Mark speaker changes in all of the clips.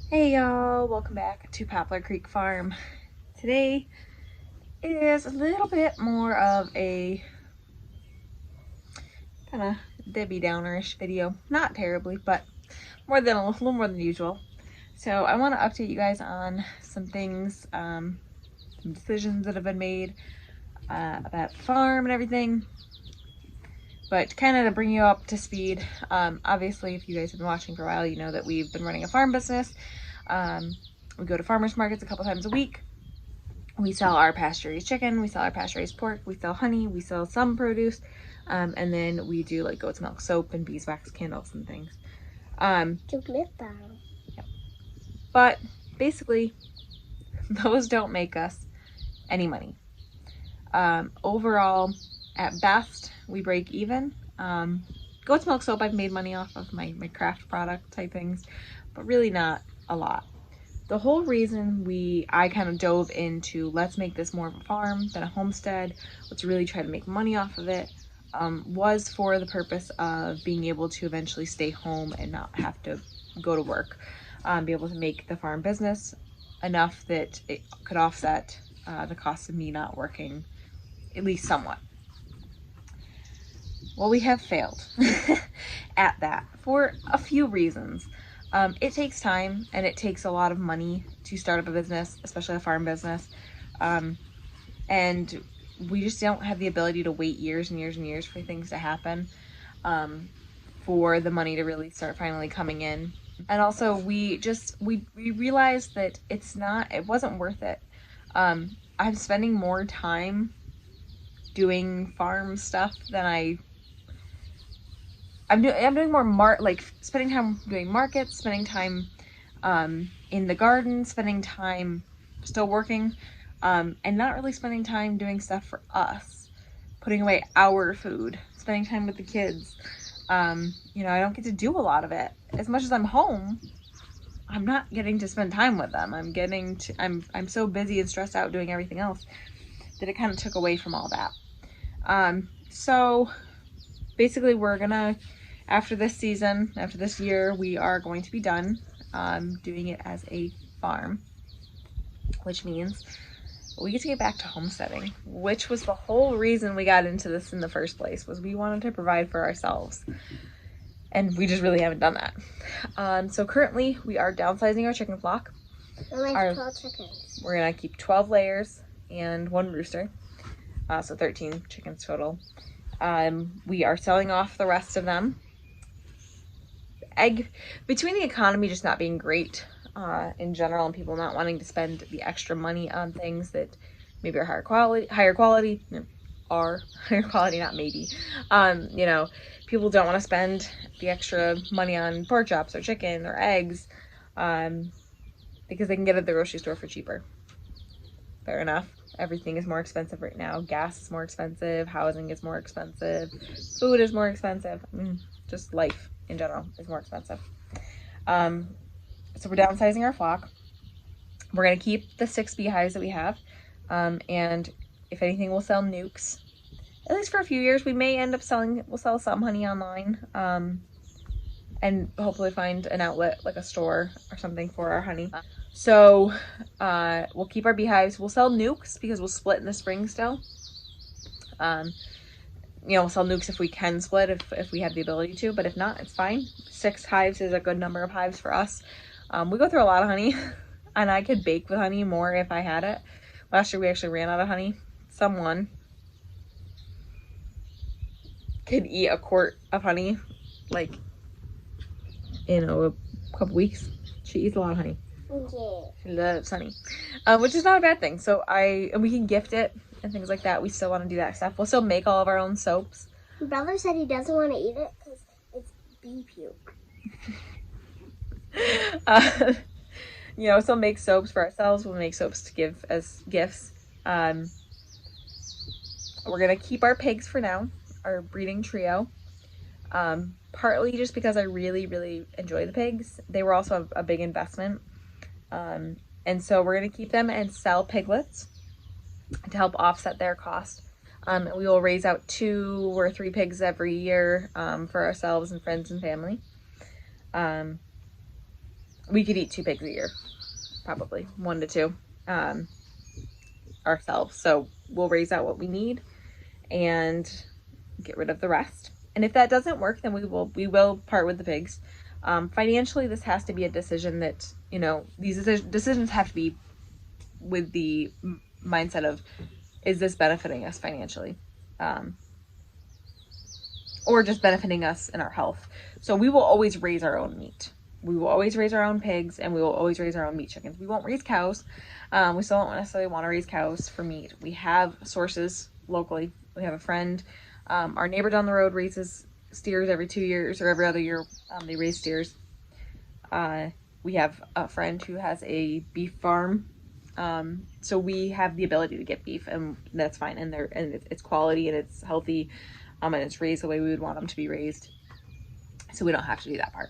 Speaker 1: Hey y'all, welcome back to Poplar Creek Farm. Today is a little bit more of a kind of Debbie Downerish video. Not terribly, but a little more than usual. So I want to update you guys on some things, some decisions that have been made about the farm and everything. But kind of to bring you up to speed, obviously if you guys have been watching for a while, you know that we've been running a farm business. We go to farmers markets a couple times a week. We sell our pasture-raised chicken, we sell our pasture-raised pork, we sell honey, we sell some produce, and then we do like goat's milk soap and beeswax candles and things. But basically, those don't make us any money. Overall, at best, we break even. Goat's milk soap I've made money off of my craft product type things, but really not a lot. The whole reason I kind of dove into let's make this more of a farm than a homestead, let's really try to make money off of it, was for the purpose of being able to eventually stay home and not have to go to work, be able to make the farm business enough that it could offset the cost of me not working, at least somewhat. Well, we have failed at that for a few reasons. It takes time and it takes a lot of money to start up a business, especially a farm business. And we just don't have the ability to wait years and years and years for things to happen, for the money to really start finally coming in. And also we realized that it wasn't worth it. I'm spending more time doing farm stuff than I'm doing more spending time doing markets, spending time in the garden, spending time still working, and not really spending time doing stuff for us, putting away our food, spending time with the kids. I don't get to do a lot of it. As much as I'm home, I'm not getting to spend time with them. I'm so busy and stressed out doing everything else that it kind of took away from all that. So basically after this year, we are going to be done doing it as a farm, which means we get to get back to homesteading, which was the whole reason we got into this in the first place, was we wanted to provide for ourselves. And we just really haven't done that. So currently we are downsizing our chicken flock.
Speaker 2: 12 chickens.
Speaker 1: We're gonna keep 12 layers and 1 rooster. So 13 chickens total. We are selling off the rest of them. Between the economy just not being great in general and people not wanting to spend the extra money on things that maybe are higher quality, not maybe. People don't want to spend the extra money on pork chops or chicken or eggs because they can get it at the grocery store for cheaper. Fair enough. Everything is more expensive right now. Gas is more expensive. Housing is more expensive. Food is more expensive. Just life in general is more expensive. So we're downsizing our flock. We're going to keep the 6 beehives that we have. And if anything, we'll sell nukes. At least for a few years. We may end up we'll sell some honey online. And hopefully find an outlet like a store or something for our honey. So we'll keep our beehives. We'll sell nukes because we'll split in the spring still. We'll sell nukes if we can split, if we have the ability to, but if not, it's fine. 6 hives is a good number of hives for us. We go through a lot of honey, and I could bake with honey more if I had it. Last year we actually ran out of honey. Someone could eat a quart of honey, in a couple weeks. She eats a lot of honey.
Speaker 2: Yeah.
Speaker 1: She loves honey, which is not a bad thing. And we can gift it and things like that. We still want to do that stuff. We'll still make all of our own soaps.
Speaker 2: My brother said he doesn't want to eat it because it's bee puke.
Speaker 1: Still make soaps for ourselves. We'll make soaps to give as gifts. We're gonna keep our pigs for now, our breeding trio. Partly just because I really, really enjoy the pigs. They were also a big investment. And so we're going to keep them and sell piglets to help offset their cost. We will raise out 2 or 3 pigs every year for ourselves and friends and family. we could eat 2 pigs a year, probably 1 to 2, ourselves. So we'll raise out what we need and get rid of the rest. And if that doesn't work, then we will part with the pigs. Financially, this has to be a decision that, you know, these decisions have to be with the mindset of, is this benefiting us financially? Or just benefiting us in our health. So we will always raise our own meat. We will always raise our own pigs, and we will always raise our own meat chickens. We won't raise cows. We still don't necessarily want to raise cows for meat. We have sources locally. We have a friend. Our neighbor down the road raises steers every 2 years or every other year. They raise steers. We have a friend who has a beef farm. So we have the ability to get beef, and that's fine. And it's quality and it's healthy, and it's raised the way we would want them to be raised. So we don't have to do that part.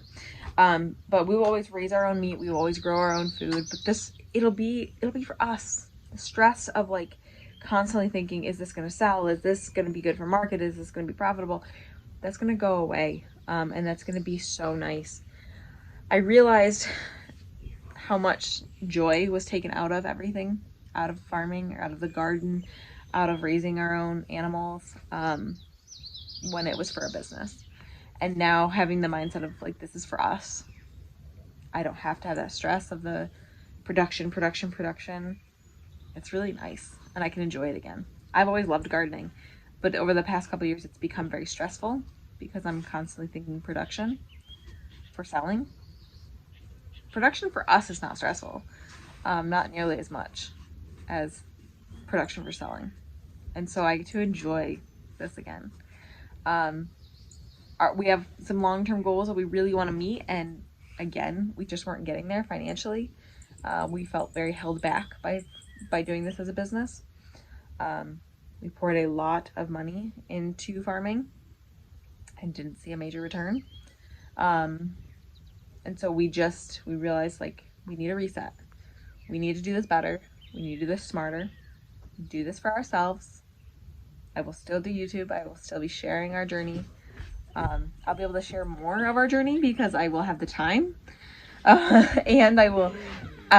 Speaker 1: But we will always raise our own meat. We will always grow our own food. But it'll be for us. The stress of like constantly thinking, is this going to sell? Is this going to be good for market? Is this going to be profitable? That's going to go away. And that's going to be so nice. I realized how much joy was taken out of everything, out of farming, out of the garden, out of raising our own animals, when it was for a business. And now having the mindset of like, this is for us. I don't have to have that stress of the production. It's really nice, and I can enjoy it again. I've always loved gardening, but over the past couple of years, it's become very stressful because I'm constantly thinking production for selling. Production for us is not stressful, not nearly as much as production for selling. And so I get to enjoy this again. We have some long-term goals that we really want to meet, and again, we just weren't getting there financially. We felt very held back by doing this as a business. We poured a lot of money into farming and didn't see a major return. And so we realized like, we need a reset. We need to do this better. We need to do this smarter. Do this for ourselves. I will still do YouTube. I will still be sharing our journey. I'll be able to share more of our journey because I will have the time, and I'll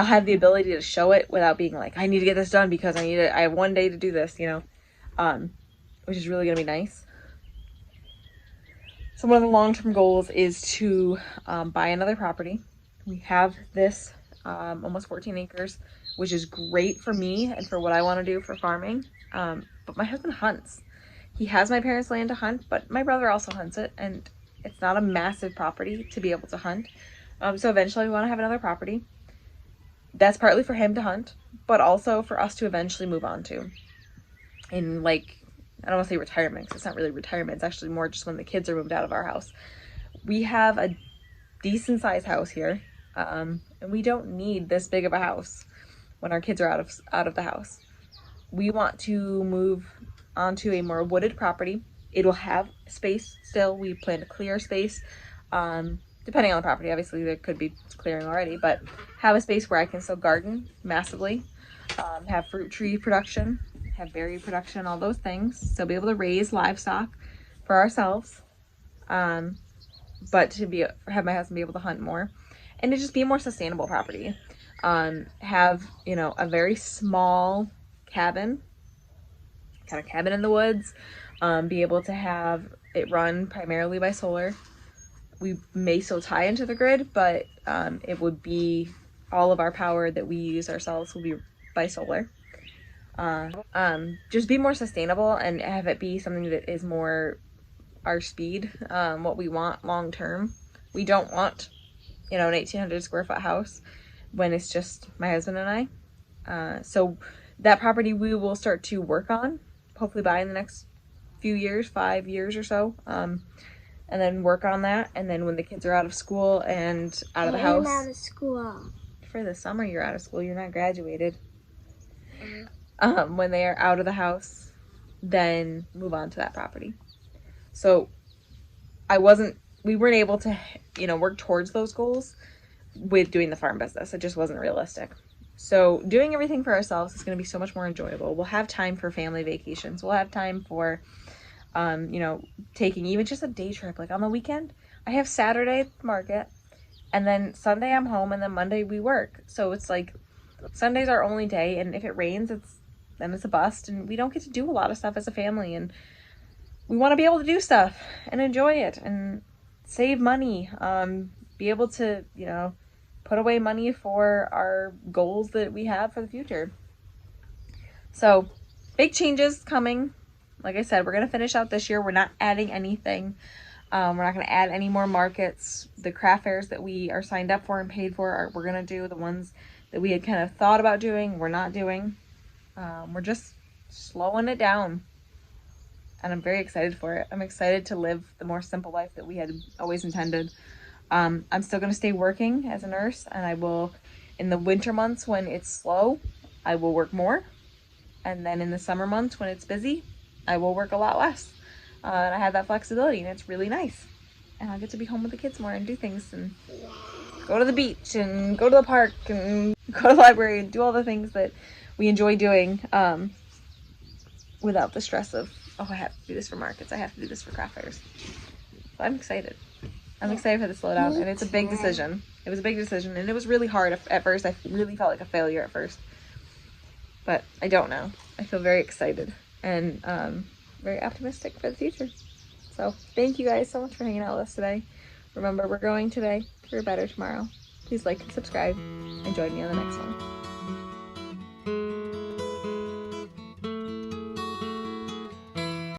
Speaker 1: have the ability to show it without being like, I need to get this done because I have 1 day to do this, which is really going to be nice. So one of the long-term goals is to buy another property. We have this almost 14 acres, which is great for me and for what I want to do for farming. But my husband hunts. He has my parents' land to hunt, but my brother also hunts it, and it's not a massive property to be able to hunt. So eventually we want to have another property. That's partly for him to hunt, but also for us to eventually move on to. In like, I don't want to say retirement, because it's not really retirement. It's actually more just when the kids are moved out of our house. We have a decent sized house here, and we don't need this big of a house when our kids are out of the house. We want to move onto a more wooded property. It'll have space still. We plan to clear space, depending on the property. Obviously, there could be clearing already, but have a space where I can still garden massively, have fruit tree production, have berry production, all those things. So be able to raise livestock for ourselves, but have my husband be able to hunt more, and to just be a more sustainable property. Have a very small cabin in the woods, be able to have it run primarily by solar. We may still tie into the grid, but it would be all of our power that we use ourselves will be by solar. Just be more sustainable and have it be something that is more our speed, what we want long term. We don't want an 1,800 square foot house when it's just my husband and I. So that property we will start to work on, hopefully by in the next few years, 5 years or so, and then work on that. And then when the kids are out of school and out of the house.
Speaker 2: I'm out of school.
Speaker 1: For the summer, you're out of school. You're not graduated. When they are out of the house, then move on to that property. So we weren't able to, work towards those goals with doing the farm business. It just wasn't realistic. So doing everything for ourselves is going to be so much more enjoyable. We'll have time for family vacations. We'll have time for, taking even just a day trip. Like on the weekend, I have Saturday market, And then Sunday I'm home, and then Monday we work. So it's like Sunday's our only day, and if it rains, then it's a bust, and we don't get to do a lot of stuff as a family, and we want to be able to do stuff and enjoy it and save money, be able to, put away money for our goals that we have for the future. So big changes coming. Like I said, we're going to finish out this year. We're not adding anything. We're not going to add any more markets. The craft fairs that we are signed up for and paid for, we're going to do. The ones that we had kind of thought about doing, we're not doing. We're just slowing it down. And I'm very excited for it. I'm excited to live the more simple life that we had always intended. I'm still going to stay working as a nurse, and I will, in the winter months when it's slow, I will work more. And then in the summer months when it's busy, I will work a lot less. And I have that flexibility, and it's really nice. And I'll get to be home with the kids more and do things and go to the beach and go to the park and go to the library and do all the things that we enjoy doing, without the stress of, I have to do this for markets, I have to do this for craft fairs. So I'm excited. I'm excited for the slowdown, and it's a big decision. It was a big decision, and it was really hard at first. I really felt like a failure at first. But I don't know. I feel very excited and very optimistic for the future. So thank you guys so much for hanging out with us today. Remember, we're growing today for a better tomorrow. Please like and subscribe and join me on the next one.